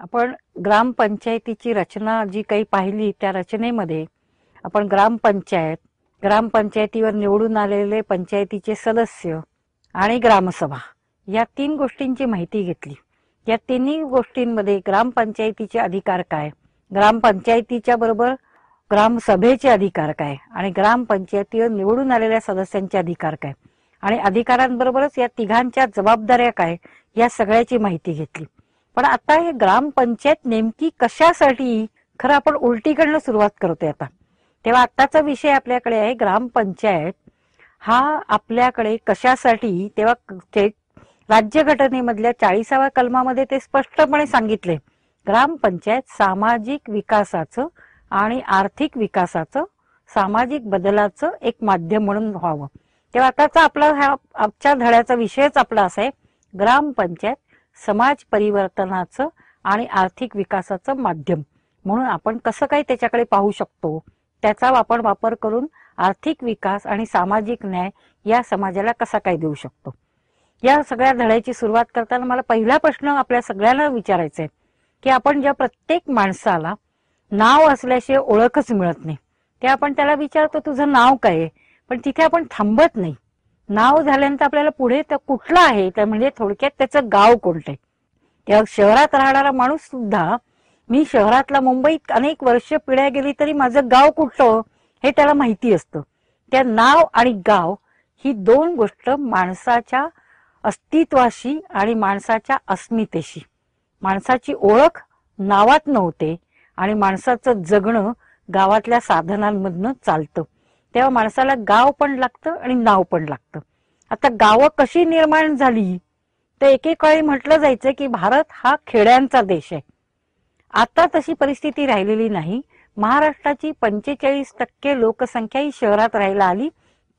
आपण ग्रामपंचायतीची रचना जी काही पाहिली त्या रचनेमध्ये आपण ग्रामपंचायतीवर निवडून आलेले पंचायतीचे सदस्य आणि ग्रामसभा या तीन गोष्टींची माहिती घेतली। या तिन्ही गोष्टींमध्ये ग्रामपंचायतीचे अधिकार काय, ग्रामपंचायतीच्या बरोबर ग्रामसभेचे अधिकार काय आणि ग्रामपंचायतीवर निवडून आलेल्या सदस्यांचे अधिकार काय आणि अधिकारांबरोबरच या तिघांच्या जबाबदाऱ्या काय या सगळ्याची माहिती घेतली। पण आता हे ग्रामपंचायत नेमकी कशासाठी, खरं आपण उलटीकडनं सुरुवात करतोय आता। तेव्हा आताचा विषय आपल्याकडे आहे ग्रामपंचायत हा आपल्याकडे कशासाठी। तेव्हा राज्यघटनेमधल्या 40व्या कलमामध्ये ते स्पष्टपणे सांगितले, ग्रामपंचायत सामाजिक विकासाचं आणि आर्थिक विकासाचं, सामाजिक बदलाचं एक माध्यम म्हणून व्हावं। तेव्हा आताचा आपला हा आजच्या धड्याचा विषयच आपला असा आहे, ग्रामपंचायत समाज परिवर्तनाचं आणि आर्थिक विकासाचं माध्यम म्हणून आपण कसं काय त्याच्याकडे पाहू शकतो, त्याचा आपण वापर करून आर्थिक विकास आणि सामाजिक न्याय या समाजाला कसा काय देऊ शकतो। या सगळ्या धड्याची सुरुवात करताना मला पहिला प्रश्न आपल्या सगळ्यांना विचारायचा आहे की आपण ज्या प्रत्येक माणसाला नाव असल्याशिवाय ओळखच मिळत नाही, ते आपण त्याला विचारतो तुझं नाव काय आहे, पण तिथे आपण थांबत नाही। नाव झाल्यानंतर आपल्याला पुढे तर कुठलं आहे, तर म्हणजे थोडक्यात त्याचं गाव कोणतं आहे। त्या शहरात राहणारा माणूस सुद्धा, मी शहरातला मुंबईत अनेक वर्ष पिढ्या गेली तरी माझं गाव कुठलं हे त्याला माहिती असतं। त्या नाव आणि गाव ही दोन गोष्ट माणसाच्या अस्तित्वाशी आणि माणसाच्या अस्मितेशी, माणसाची ओळख नावात नव्हते आणि माणसाचं जगणं गावातल्या साधनांमधनं चालतं। तेव्हा माणसाला गाव पण लागतं आणि नाव पण लागतं। आता गावं कशी निर्माण झाली तर एकेकाळी म्हटलं जायचं की भारत हा खेड्यांचा देश आहे। आता तशी परिस्थिती राहिलेली नाही। महाराष्ट्राची 45% लोकसंख्या ही शहरात राहायला आली,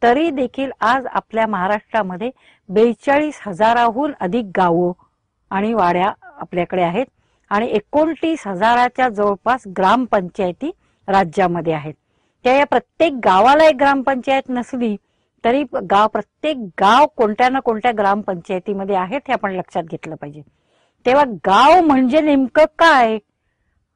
तरी देखील आज आपल्या महाराष्ट्रामध्ये 42,000हून अधिक गावं आणि वाड्या आपल्याकडे आहेत आणि 29,000च्या जवळपास ग्रामपंचायती राज्यामध्ये आहेत। त्या या प्रत्येक गावाला एक ग्रामपंचायत नसली तरी प्रत्येक गाव कोणत्या ना कोणत्या ग्रामपंचायतीमध्ये आहेत हे आपण लक्षात घेतलं पाहिजे। तेव्हा गाव म्हणजे नेमकं काय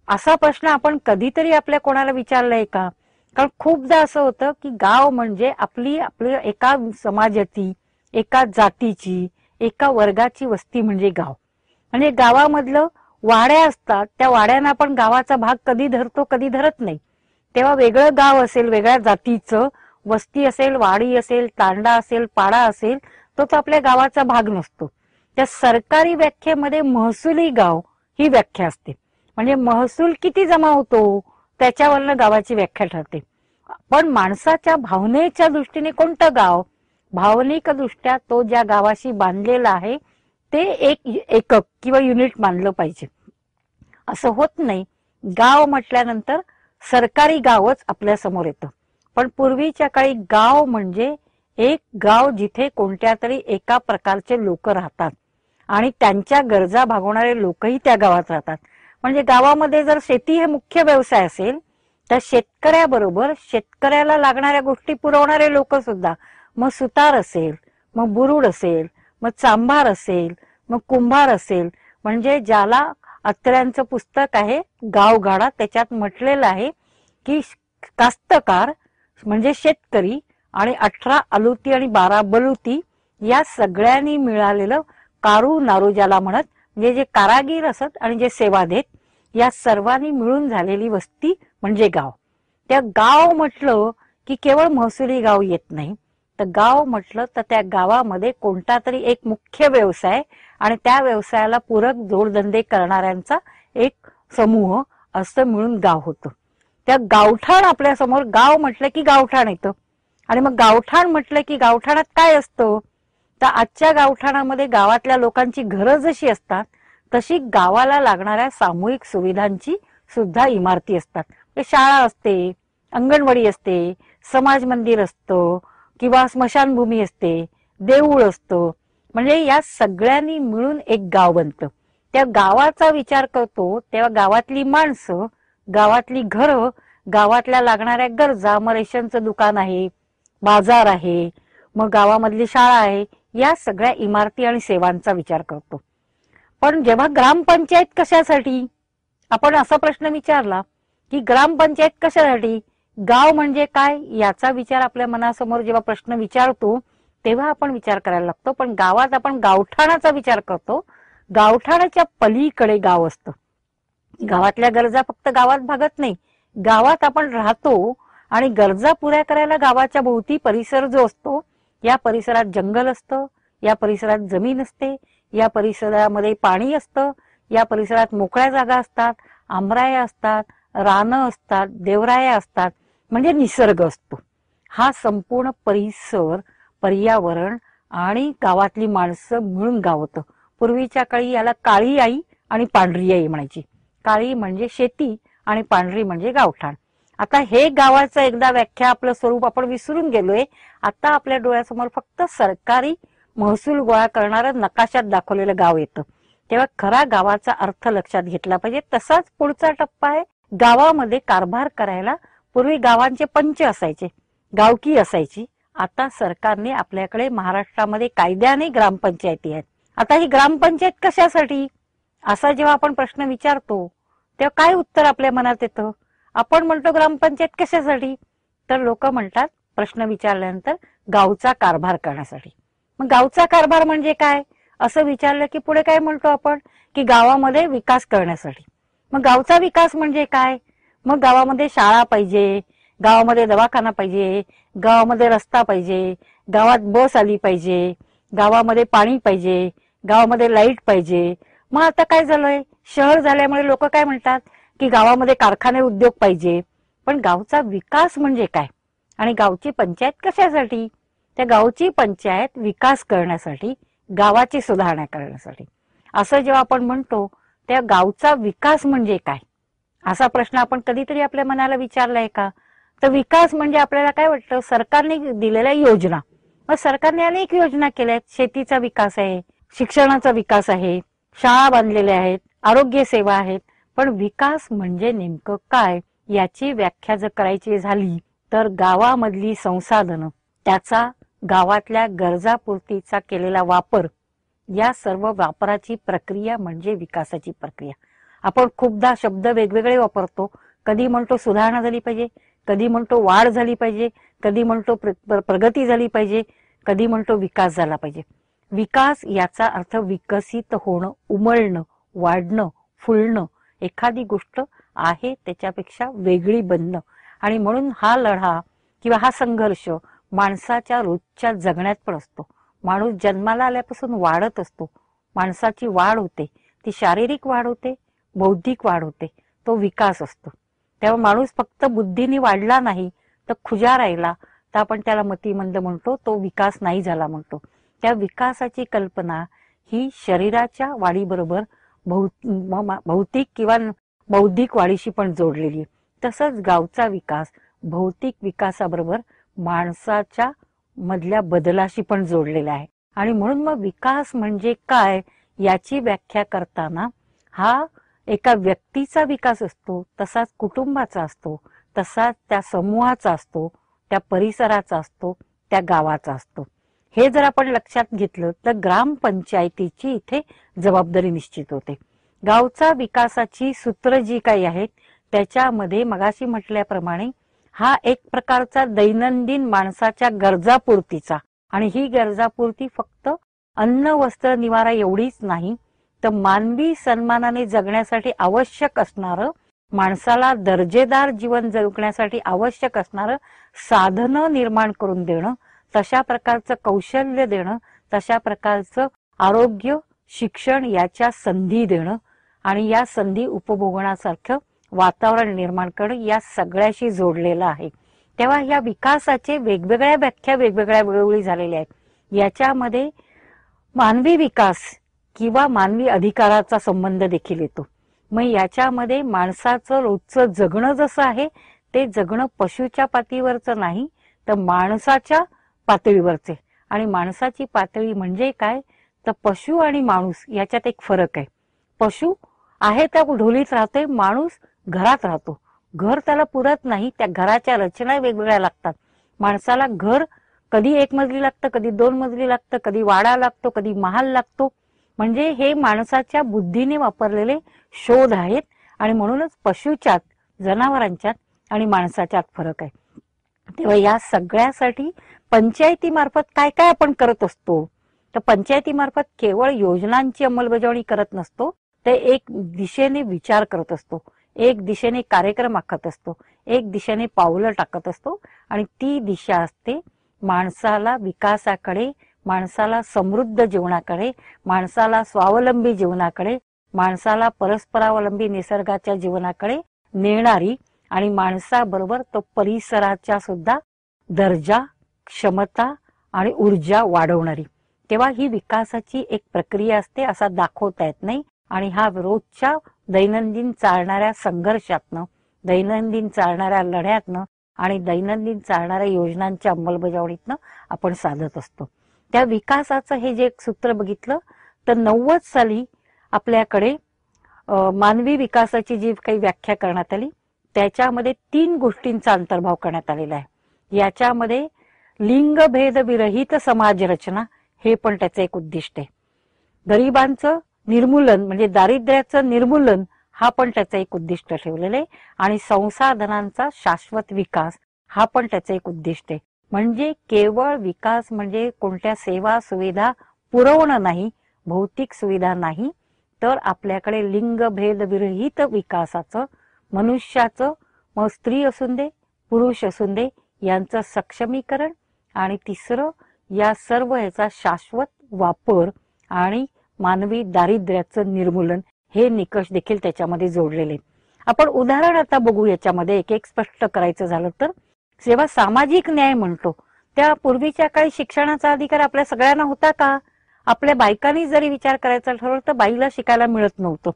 असा प्रश्न आपण कधीतरी आपल्या कोणाला विचारलाय का? कारण खूपदा असं होतं की गाव म्हणजे आपली एका समाजाची, एका जातीची, एका वर्गाची वस्ती म्हणजे गाव। म्हणजे गावामधलं वाड्या असतात, त्या वाड्यांना आपण गावाचा भाग कधी धरतो कधी धरत नाही। तेव्हा वेगळं गाव असेल, वेगळ्या जातीचं वस्ती असेल, वाडी असेल, तांडा असेल, पाडा असेल, तो आपल्या गावाचा भाग नसतो। त्या सरकारी व्याख्येमध्ये महसुली गाव ही व्याख्या असते, म्हणजे महसूल किती जमा होतो त्याच्यावरनं गावाची व्याख्या ठरते। पण माणसाच्या भावनेच्या दृष्टीने कोणतं गाव, भावनिक दृष्ट्या तो ज्या गावाशी बांधलेला आहे ते एक एकक किंवा युनिट मानलं पाहिजे। असं होत नाही, गाव म्हटल्यानंतर सरकारी गावच आपल्या समोर येतं। पण पूर्वीच्या काळी गाव म्हणजे एक गाव जिथे कोणत्या तरी एका प्रकारचे लोक राहतात आणि त्यांच्या गरजा भागवणारे लोकही त्या गावात राहतात। म्हणजे गावामध्ये जर शेती हे मुख्य व्यवसाय असेल तर शेतकऱ्याबरोबर शेतकऱ्याला लागणाऱ्या गोष्टी पुरवणारे लोक सुद्धा, मग सुतार असेल, मग बुरुड असेल, मग चांभार असेल, मग कुंभार असेल, म्हणजे ज्याला अत्र्यांचं पुस्तक आहे गावगाडा, त्याच्यात म्हटलेलं आहे की कास्तकार म्हणजे शेतकरी आणि 18 अलुती आणि 12 बलुती या सगळ्यांनी मिळालेलं कारू नारू ज्याला म्हणत, म्हणजे जे कारागीर असत आणि जे सेवा देत या सर्वांनी मिळून झालेली वस्ती म्हणजे गाव। त्या गाव म्हटलं की केवळ महसुली गाव येत नाही, तर गाव म्हटलं तर त्या गावामध्ये कोणता तरी एक मुख्य व्यवसाय आणि त्या व्यवसायाला पूरक जोडधंदे करणाऱ्यांचा एक समूह असं मिळून गाव होतं। त्या गावठाण आपल्या समोर, गाव म्हटलं की गावठाण येतं आणि मग गावठाण म्हटलं की गावठाणात काय असतं, तर आजच्या गावठाणामध्ये गावातल्या लोकांची घरं जशी असतात तशी गावाला लागणाऱ्या सामूहिक सुविधांची सुद्धा इमारती असतात। शाळा असते, अंगणवाडी असते, समाज मंदिर असतं किंवा स्मशानभूमी असते, देऊळ असतं, म्हणजे या सगळ्यांनी मिळून एक गाव बनतं। त्या गावाचा विचार करतो तेव्हा गावातली माणसं, गावातली घरं, गावातल्या लागणाऱ्या गरजा, मग रेशनचं दुकान आहे, बाजार आहे, मग गावामधली शाळा आहे, या सगळ्या इमारती आणि सेवांचा विचार करतो। पण जेव्हा ग्रामपंचायत कशासाठी, आपण असा प्रश्न विचारला की ग्रामपंचायत कशासाठी, गाव म्हणजे काय, याचा विचार आपल्या मनासमोर जेव्हा प्रश्न विचारतो तेव्हा आपण विचार करायला लागतो. पण गावात आपण गावठाणाचा विचार करतो. गावठाणाच्या पलीकडे गाव असतं. गावातल्या गरजा फक्त गावात भागत नाही, गावात आपण राहतो आणि गरजा पुऱ्या करायला गावाच्या भोवती परिसर जो असतो, या परिसरात जंगल असतं, या परिसरात जमीन असते, या परिसरामध्ये पाणी असतं, या परिसरात मोकळ्या जागा असतात, आमराया असतात, रानं असतात, देवराया असतात, म्हणजे निसर्ग असतो. हा संपूर्ण परिसर, पर्यावरण आणि गावातली माणसं मिळून गाव होतं. पूर्वीच्या काळी याला काळी आई आणि पांढरी आई म्हणायची. काळी म्हणजे शेती आणि पांढरी म्हणजे गावठाण. आता हे गावाचं एकदा व्याख्या, आपलं स्वरूप आपण विसरून गेलोय. आता आपल्या डोळ्यासमोर फक्त सरकारी महसूल गोळा करणारं नकाशात दाखवलेलं गाव येतं. तेव्हा खरा गावाचा अर्थ लक्षात घेतला पाहिजे. तसाच पुढचा टप्पा आहे, गावामध्ये कारभार करायला पूर्वी गावांचे पंच असायचे, गावकी असायची. आता सरकारने आपल्याकडे महाराष्ट्रामध्ये कायद्याने ग्रामपंचायती आहेत. आता ही ग्रामपंचायत कशासाठी, असा जेव्हा आपण प्रश्न विचारतो तेव्हा काय उत्तर आपल्या मनात येतं? आपण म्हणतो ग्रामपंचायत कशासाठी, तर लोक म्हणतात प्रश्न विचारल्यानंतर गावचा कारभार करण्यासाठी. मग गावचा कारभार म्हणजे काय असं विचारलं की पुढे काय म्हणतो आपण, की गावामध्ये विकास करण्यासाठी. मग गावचा विकास म्हणजे काय, मग गावामध्ये शाळा पाहिजे, गावामध्ये दवाखाना पाहिजे, गावामध्ये रस्ता पाहिजे, गावात बस आली पाहिजे, गावामध्ये पाणी पाहिजे, गावामध्ये लाईट पाहिजे. मग आता काय झालंय, शहर झाल्यामुळे लोक काय म्हणतात की गावामध्ये कारखाने उद्योग पाहिजे. पण गावचा विकास म्हणजे काय आणि गावची पंचायत कशासाठी? त्या गावची पंचायत विकास करण्यासाठी, गावाची सुधारणा करण्यासाठी. असं जेव्हा आपण म्हणतो त्या गावचा विकास म्हणजे काय, असा प्रश्न आपण कधीतरी आपल्या मनाला विचारलाय का? तर विकास म्हणजे आपल्याला काय वाटतं, सरकारने दिलेल्या योजना. मग सरकारने अनेक योजना केल्यात. शेतीचा विकास आहे, शिक्षणाचा विकास आहे, शाळा बांधलेल्या आहेत, आरोग्य सेवा आहेत. पण विकास म्हणजे नेमकं काय याची व्याख्या जर करायची झाली तर गावामधली संसाधनं, त्याचा गावातल्या गरजापुरतीचा केलेला वापर, या सर्व वापराची प्रक्रिया म्हणजे विकासाची प्रक्रिया. आपण खूपदा शब्द वेगवेगळे वापरतो. कधी म्हणतो सुधारणा झाली पाहिजे, कधी म्हणतो वाढ झाली पाहिजे, कधी म्हणतो प्रगती झाली पाहिजे, कधी म्हणतो विकास झाला पाहिजे. विकास याचा अर्थ विकसित होणं, उमलणं, वाढणं, फुलणं, एखादी गोष्ट आहे त्याच्यापेक्षा वेगळी बनणं. आणि म्हणून हा लढा किंवा हा संघर्ष माणसाच्या रोजच्या जगण्यात पण असतो. माणूस जन्माला आल्यापासून वाढत असतो, माणसाची वाढ होते, ती शारीरिक वाढ होते, बौद्धिक वाढ होते, तो विकास असतो. तेव्हा माणूस फक्त बुद्धीने वाढला नाही तर खुजा राहिला तर आपण त्याला मतिमंद म्हणतो, तो विकास नाही झाला म्हणतो. त्या विकासाची कल्पना ही शरीराच्या वाढीबरोबर भौतिक किंवा बौद्धिक वाढीशी पण जोडलेली आहे. तसंच गावचा विकास भौतिक विकासाबरोबर माणसाच्या मधल्या बदलाशी पण जोडलेला आहे. आणि म्हणून मग विकास म्हणजे काय याची व्याख्या करताना हा एका व्यक्तीचा विकास असतो, तसाच कुटुंबाचा असतो, तसाच त्या समूहाचा असतो, त्या परिसराचा असतो, त्या गावाचा असतो. हे जर आपण लक्षात घेतलं तर ग्रामपंचायतीची इथे जबाबदारी निश्चित होते. गावचा विकासाची सूत्र जी काही आहेत त्याच्यामध्ये मगाशी म्हटल्याप्रमाणे हा एक प्रकारचा दैनंदिन माणसाच्या गरजापूर्तीचा, आणि ही गरजापूर्ती फक्त अन्न वस्त्र निवारा एवढीच नाही तर मानवी सन्मानाने जगण्यासाठी आवश्यक असणारं, माणसाला दर्जेदार जीवन जगण्यासाठी आवश्यक असणारं साधनं निर्माण करून देणं, तशा प्रकारचं कौशल्य देणं, तशा प्रकारचं आरोग्य, शिक्षण याच्या संधी देणं आणि या संधी उपभोगण्यासारखं वातावरण निर्माण करणं, या सगळ्याशी जोडलेलं आहे. तेव्हा या विकासाचे वेगवेगळ्या व्याख्या वेगवेगळ्या वेळोवेळी झालेल्या आहेत. याच्यामध्ये मानवी विकास किंवा मानवी अधिकाराचा संबंध देखील येतो. मग याच्यामध्ये माणसाचं रोजचं जगणं जसं आहे ते जगणं पशुच्या पातळीवरचं नाही तर माणसाच्या पातळीवरचे. आणि माणसाची पातळी म्हणजे काय तर पशु आणि माणूस याच्यात एक फरक आहे. पशु आहे त्या ढोलीत राहते, माणूस घरात राहतो. घर त्याला पुरत नाही, त्या घराच्या रचना वेगवेगळ्या लागतात. माणसाला घर कधी एक मजली लागतं, कधी दोन मजली लागतं, कधी वाडा लागतो, कधी महाल लागतो. म्हणजे हे माणसाच्या बुद्धीने वापरलेले शोध आहेत आणि म्हणूनच पशुच्यात, जनावरांच्यात आणि माणसाच्यात फरक आहे. तेव्हा या सगळ्यासाठी पंचायतीमार्फत काय काय आपण करत असतो, तर पंचायतीमार्फत केवळ योजनांची अंमलबजावणी करत नसतो, ते एक दिशेने विचार करत असतो, एक दिशेने कार्यक्रम आखत असतो, एक दिशेने पावलं टाकत असतो. आणि ती दिशा असते माणसाला विकासाकडे, माणसाला समृद्ध जीवनाकडे, माणसाला स्वावलंबी जीवनाकडे, माणसाला परस्परावलंबी निसर्गाच्या जीवनाकडे नेणारी आणि माणसाबरोबर तो परिसराच्या सुद्धा दर्जा, क्षमता आणि ऊर्जा वाढवणारी. तेव्हा ही विकासाची एक प्रक्रिया असते, असा दाखवता येत नाही. आणि हा रोजच्या दैनंदिन चालणाऱ्या संघर्षातनं, दैनंदिन चालणाऱ्या लढ्यातनं आणि दैनंदिन चालणाऱ्या योजनांच्या अंमलबजावणीतनं आपण साधत असतो. त्या विकासाचं हे जे एक सूत्र बघितलं तर 90 साली आपल्याकडे मानवी विकासाची जी काही व्याख्या करण्यात आली त्याच्यामध्ये 3 गोष्टींचा अंतर्भाव करण्यात आलेला आहे. याच्यामध्ये लिंगभेद विरहित समाज रचना हे पण त्याचं एक उद्दिष्ट आहे. गरिबांचं निर्मूलन म्हणजे दारिद्र्याचं निर्मूलन हा पण त्याचं एक उद्दिष्ट ठेवलेलं आहे. आणि संसाधनांचा शाश्वत विकास हा पण त्याचं एक उद्दिष्ट आहे. म्हणजे केवळ विकास म्हणजे कोणत्या सेवा सुविधा पुरवणं नाही, भौतिक सुविधा नाही, तर आपल्याकडे लिंगभेद विरहित विकासाचं, मनुष्याचं, मग स्त्री असून दे पुरुष असून दे यांचं सक्षमीकरण, आणि तिसरं या सर्व याचा शाश्वत वापर आणि मानवी दारिद्र्याचं निर्मूलन हे निकष देखील त्याच्यामध्ये जोडलेले. आपण उदाहरण आता बघू याच्यामध्ये एक एक स्पष्ट करायचं झालं तर, जेव्हा सामाजिक न्याय म्हणतो त्या पूर्वीच्या काळी शिक्षणाचा अधिकार आपल्या सगळ्यांना होता का? आपल्या बायकांनी जरी विचार करायचा ठरवलं तर बाईला शिकायला मिळत नव्हतं.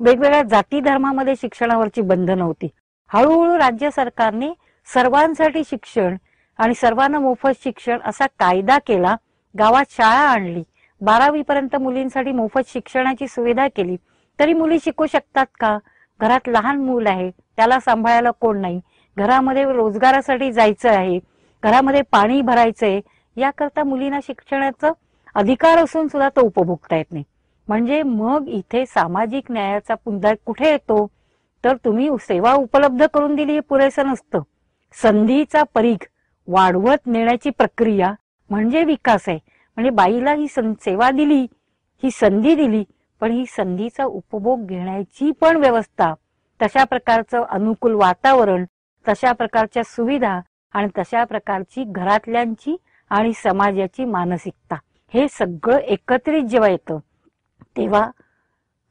वेगवेगळ्या जाती धर्मामध्ये शिक्षणावरची बंधनं होती. हळूहळू राज्य सरकारने सर्वांसाठी शिक्षण आणि सर्वांना मोफत शिक्षण असा कायदा केला, गावात शाळा आणली, 12वी पर्यंत मुलींसाठी मोफत शिक्षणाची सुविधा केली. तरी मुली शिकू शकतात का? घरात लहान मूल आहे, त्याला सांभाळायला कोण नाही, घरामध्ये रोजगारासाठी जायचं आहे, घरामध्ये पाणी भरायचंय, याकरता मुलींना शिक्षणाचा अधिकार असून सुद्धा तो उपभोगता येत नाही. म्हणजे मग इथे सामाजिक न्यायाचा पुन्हा कुठे येतो? तर तुम्ही सेवा उपलब्ध करून दिली हे पुरेसं नसतं. संधीचा परीघ वाढवत नेण्याची प्रक्रिया म्हणजे विकास आहे. म्हणजे बाईला ही सेवा दिली, ही संधी दिली, पण ही संधीचा उपभोग घेण्याची पण व्यवस्था, तशा प्रकारचं अनुकूल वातावरण, तशा प्रकारच्या सुविधा आणि तशा प्रकारची घरातल्यांची आणि समाजाची मानसिकता, हे सगळं एकत्रित जेव्हा येतं तेव्हा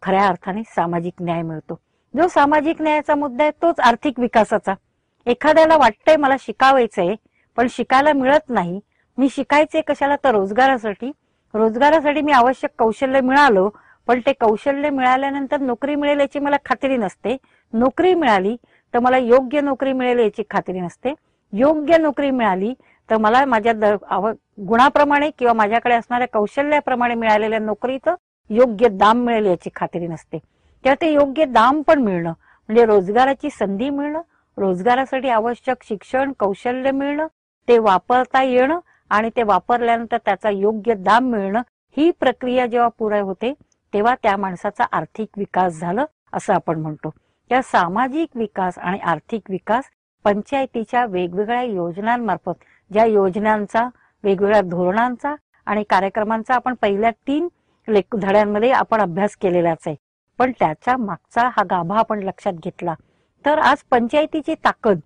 खऱ्या अर्थाने सामाजिक न्याय मिळतो. जो सामाजिक न्यायाचा मुद्दा आहे तोच आर्थिक विकासाचा. एखाद्याला वाटतंय मला शिकावायचंय पण शिकायला मिळत नाही, मी शिकायचे कशाला? तर रोजगारासाठी. रोजगारासाठी मी आवश्यक कौशल्य मिळालं, पण ते कौशल्य मिळाल्यानंतर नोकरी मिळेल याची मला खात्री नसते. नोकरी मिळाली तर मला योग्य नोकरी मिळेल याची खात्री नसते. योग्य नोकरी मिळाली तर मला माझ्या गुणाप्रमाणे किंवा माझ्याकडे असणाऱ्या कौशल्याप्रमाणे मिळालेल्या नोकरीचं योग्य दाम मिळेल याची खात्री नसते. तेव्हा ते योग्य दाम पण मिळणं म्हणजे रोजगाराची संधी मिळणं, रोजगारासाठी आवश्यक शिक्षण कौशल्य मिळणं, ते वापरता येणं आणि ते वापरल्यानंतर त्याचा योग्य दाम मिळणं, ही प्रक्रिया जेव्हा पुढे होते तेव्हा त्या माणसाचा आर्थिक विकास झालं असं आपण म्हणतो. त्या सामाजिक विकास आणि आर्थिक विकास पंचायतीच्या वेगवेगळ्या योजनांमार्फत, ज्या योजनांचा वेगवेगळ्या धोरणांचा आणि कार्यक्रमांचा आपण पहिल्या 3 धड्यांमध्ये आपण अभ्यास केलेलाच आहे. पण त्याच्या मागचा हा गाभा आपण लक्षात घेतला तर आज पंचायतीची ताकद,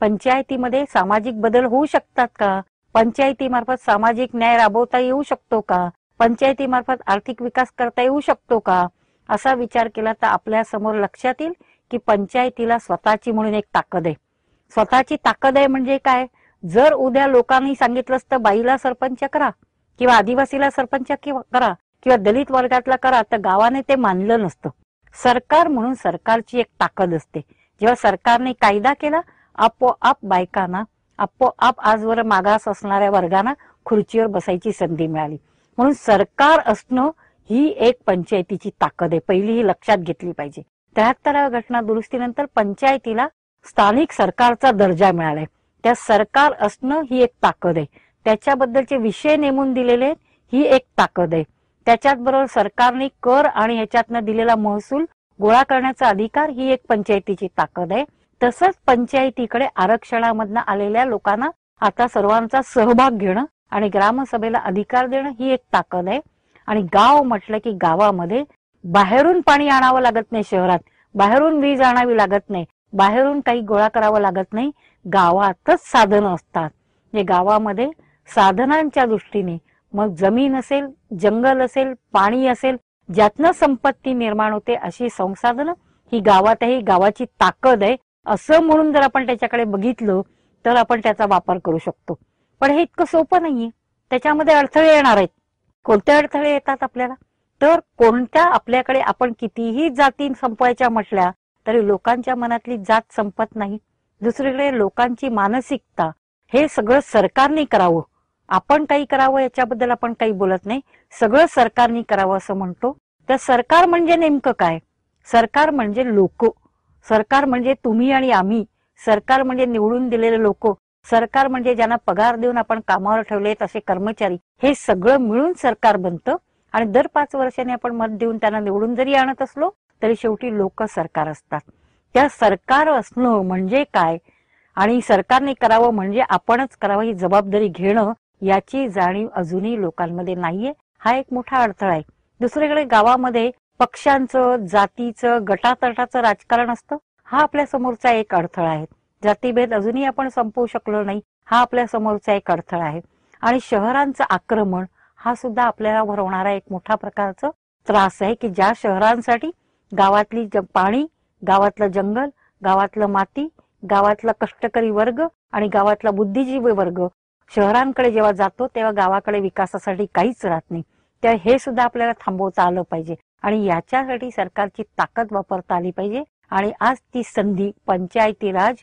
पंचायतीमध्ये सामाजिक बदल होऊ शकतात का? पंचायतीमार्फत सामाजिक न्याय राबवता येऊ शकतो का? पंचायतीमार्फत आर्थिक विकास करता येऊ शकतो का? असा विचार केला तर आपल्या समोर लक्षात येईल की पंचायतीला स्वतःची म्हणून एक ताकद आहे. स्वतःची ताकद आहे म्हणजे काय? जर उद्या लोकांनी सांगितलं असतं बाईला सरपंच करा किंवा आदिवासीला सरपंच करा किंवा दलित वर्गातला करा, तर गावाने ते मानलं नसतं. सरकार म्हणून सरकारची एक ताकद असते. जेव्हा सरकारने कायदा केला, आपोआप बायकांना, आपोआप आजवर मागास असणाऱ्या वर्गांना खुर्चीवर बसायची संधी मिळाली. म्हणून सरकार असणं ही एक पंचायतीची ताकद आहे, पहिली ही लक्षात घेतली पाहिजे. 73व्या घटना दुरुस्तीनंतर पंचायतीला स्थानिक सरकारचा दर्जा मिळालाय. त्या सरकार असणं ही एक ताकद आहे. त्याच्याबद्दलचे विषय नेमून दिलेले ही एक ताकद आहे. त्याच्याच बरोबर सरकारने कर आणि ह्याच्यातनं दिलेला महसूल गोळा करण्याचा अधिकार ही एक पंचायतीची ताकद आहे. तसंच पंचायतीकडे आरक्षणामधनं आलेल्या लोकांना आता सर्वांचा सहभाग घेणं आणि ग्रामसभेला अधिकार देणं ही एक ताकद आहे. आणि गाव म्हटलं की गावामध्ये बाहेरून पाणी आणावं लागत नाही, शहरात बाहेरून वीज आणावी लागत नाही, बाहेरून काही गोळा करावं लागत नाही. गावातच साधनं असतात. जे गावामध्ये साधनांच्या दृष्टीने मग जमीन असेल, जंगल असेल, पाणी असेल, ज्यातनं संपत्ती निर्माण होते अशी संसाधनं ही गावातही गावाची ताकद आहे असं म्हणून जर आपण त्याच्याकडे बघितलं तर आपण त्याचा वापर करू शकतो. पण हे इतकं सोपं नाहीये. त्याच्यामध्ये अडथळे येणार आहेत. कोणते अडथळे येतात आपल्याला? तर कोणत्या आपल्याकडे आपण कितीही जाती संपवायच्या म्हटल्या तरी लोकांच्या मनातली जात संपत नाही. दुसरीकडे लोकांची मानसिकता हे सगळं सरकारने करावं, आपण काही करावं याच्याबद्दल आपण काही बोलत नाही. सगळं सरकारने करावं असं म्हणतो. तर सरकार म्हणजे नेमकं काय? सरकार म्हणजे लोक, सरकार म्हणजे तुम्ही आणि आम्ही, सरकार म्हणजे निवडून दिलेले लोक, सरकार म्हणजे ज्यांना पगार देऊन आपण कामावर ठेवलेत असे कर्मचारी, हे सगळं मिळून सरकार बनतं. आणि दर 5 वर्षांनी आपण मत देऊन त्यांना निवडून जरी आणत असलो तरी शेवटी लोक सरकार असतात. त्या सरकार असणं म्हणजे काय आणि सरकारने करावं म्हणजे आपणच करावं ही जबाबदारी घेणं याची जाणीव अजूनही लोकांमध्ये नाहीये. हा एक मोठा अडथळा आहे. दुसरीकडे गावामध्ये पक्षांचं, जातीचं, गटातटाचं राजकारण असतं. हा आपल्या समोरचा एक अडथळा आहे. जातीभेद अजूनही आपण संपवू शकलो नाही. हा आपल्या समोरचा एक अडथळा आहे. आणि शहरांचं आक्रमण हा सुद्धा आपल्याला भरवणारा एक मोठा प्रकारचा त्रास आहे की ज्या शहरांसाठी गावातली पाणी, गावातलं जंगल, गावातलं माती, गावातला कष्टकरी वर्ग आणि गावातला बुद्धिजीवी वर्ग शहरांकडे जेव्हा जातो तेव्हा गावाकडे विकासासाठी काहीच राहत नाही. तर हे सुद्धा आपल्याला थांबवता आलं पाहिजे आणि याच्यासाठी सरकारची ताकद वापरता आली पाहिजे. आणि आज ती संधी पंचायती राज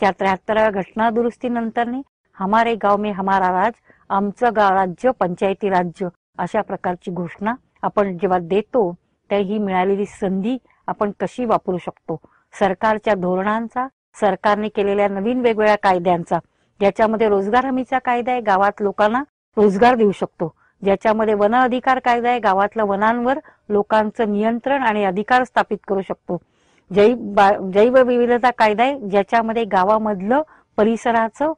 च्या 73व्या घटना दुरुस्तीनंतरने हमारे गाव में हमारा राज, आमचं गाव राज्य पंचायती राज्य अशा प्रकारची घोषणा आपण जेव्हा देतो तर ही मिळालेली संधी आपण कशी वापरू शकतो. सरकारच्या धोरणांचा, सरकारने केलेल्या नवीन वेगवेगळ्या कायद्यांचा, ज्याच्यामध्ये रोजगार हमीचा कायदा आहे, गावात लोकांना रोजगार देऊ शकतो. ज्याच्यामध्ये वन अधिकार कायदा आहे, गावातल्या वनांवर लोकांचं नियंत्रण आणि अधिकार स्थापित करू शकतो. जैवविविधता कायदा आहे, ज्याच्यामध्ये गावामधलं परिसराचं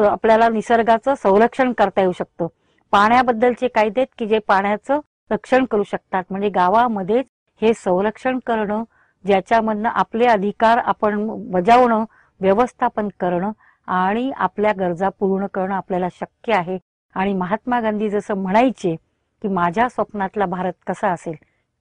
आपल्याला निसर्गाचं संरक्षण करता येऊ शकतं. पाण्याबद्दलचे कायदे की जे पाण्याचं रक्षण करू शकतात. म्हणजे गावामध्येच हे संरक्षण करणं, ज्याच्यामधनं आपले अधिकार आपण बजावणं, व्यवस्थापन करणं आणि आपल्या गरजा पूर्ण करणं आपल्याला शक्य आहे. आणि महात्मा गांधी जसं म्हणायचे की माझ्या स्वप्नातला भारत कसा असेल,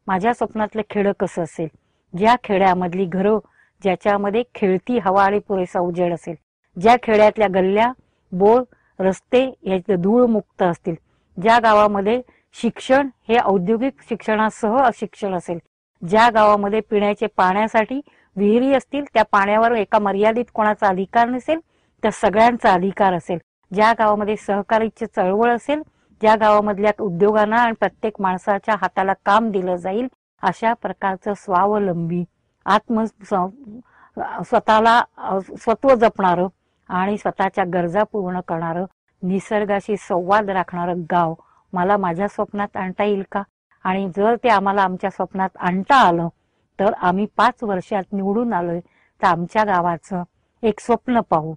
माझ्या स्वप्नातलं खेडं कसं असेल, ज्या खेड्यामधली घरं ज्याच्यामध्ये खेळती हवा आणि पुरेसा उजेड असेल, ज्या खेड्यातल्या गल्ल्या, बोळ, रस्ते याचे धूळ मुक्त असतील, ज्या गावामध्ये शिक्षण हे औद्योगिक शिक्षणासह अशिक्षण असेल, ज्या गावामध्ये पिण्याचे पाण्यासाठी विहिरी असतील, त्या पाण्यावर एका मर्यादित कोणाचा अधिकार नसेल, त्या सगळ्यांचा अधिकार असेल, ज्या गावामध्ये सहकारीची चळवळ असेल, ज्या गावामधल्या उद्योगांना आणि प्रत्येक माणसाच्या हाताला काम दिलं जाईल, अशा प्रकारचं स्वावलंबी स्वतःला स्वत्व जपणारं आणि स्वतःच्या गरजा पूर्ण करणारं, निसर्गाशी संवाद राखणारं गाव मला माझ्या स्वप्नात आणता येईल का? आणि जर ते आम्हाला आमच्या स्वप्नात आणता आलं तर आम्ही 5 वर्षात निवडून आलोय तर आमच्या गावाचं एक स्वप्न पाहू.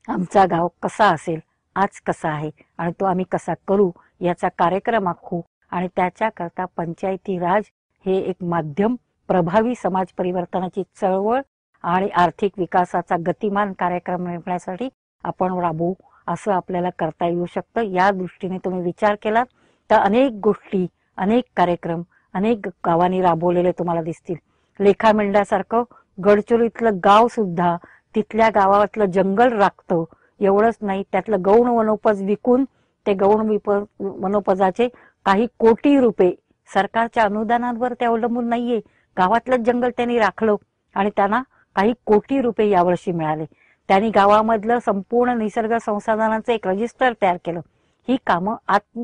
आमचा गाव कसा असेल, आज कसा आहे आणि तो आम्ही कसा करू याचा कार्यक्रम आखू. आणि त्याच्याकरता पंचायती राज हे एक माध्यम, प्रभावी समाज परिवर्तनाची चळवळ आणि आर्थिक विकासाचा गतिमान कार्यक्रम निर्मिण्यासाठी आपण राबवू. असं आपल्याला करता येऊ शकतं. या दृष्टीने तुम्ही विचार केलात तर अनेक गोष्टी, अनेक कार्यक्रम अनेक गावांनी राबवलेले तुम्हाला दिसतील. लेखामेंढ्यासारखं गडचिरोलीतलं गाव सुद्धा तिथल्या गावातलं जंगल राखतं. एवढंच नाही, त्यातलं गौण वनोपज विकून ते गौण वनोपजाचे काही कोटी रुपये सरकारच्या अनुदानांवर ते अवलंबून नाहीये. गावातलं जंगल त्यांनी राखलं आणि त्यांना काही कोटी रुपये यावर्षी मिळाले. त्यांनी गावामधलं संपूर्ण निसर्ग संसाधनांचं एक रजिस्टर तयार केलं. ही कामं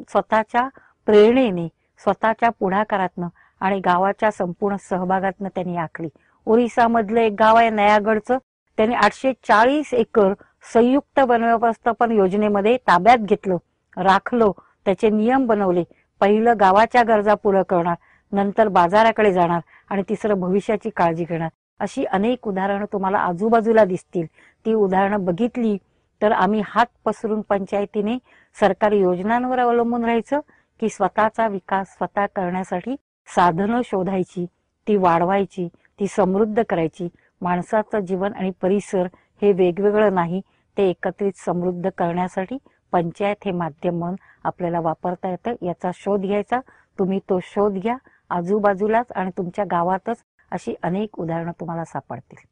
स्वतःच्या प्रेरणेने, स्वतःच्या पुढाकारातनं आणि गावाच्या संपूर्ण सहभागातनं त्यांनी आखली. ओरिसामधलं एक गाव आहे नयागडचं, त्यांनी 840 एकर संयुक्त वनव्यवस्थापन योजनेमध्ये ताब्यात घेतलं, राखलं, त्याचे नियम बनवले. पहिलं गावाच्या गरजा पुरं करणार, नंतर बाजाराकडे जाणार आणि तिसरं भविष्याची काळजी घेणार. अशी अनेक उदाहरणं तुम्हाला आजूबाजूला दिसतील. ती उदाहरणं बघितली तर आम्ही हात पसरून पंचायतीने सरकारी योजनांवर अवलंबून राहायचं की स्वतःचा विकास स्वतः करण्यासाठी साधनं शोधायची, ती वाढवायची, ती समृद्ध करायची. माणसाचं जीवन आणि परिसर हे वेगवेगळं नाही, ते एकत्रित समृद्ध करण्यासाठी पंचायत हे माध्यम म्हणून आपल्याला वापरता येतं. याचा शोध घ्यायचा. तुम्ही तो शोध घ्या. आजूबाजूलाच आणि तुमच्या गावातच अशी अनेक उदाहरणं तुम्हाला सापडतील.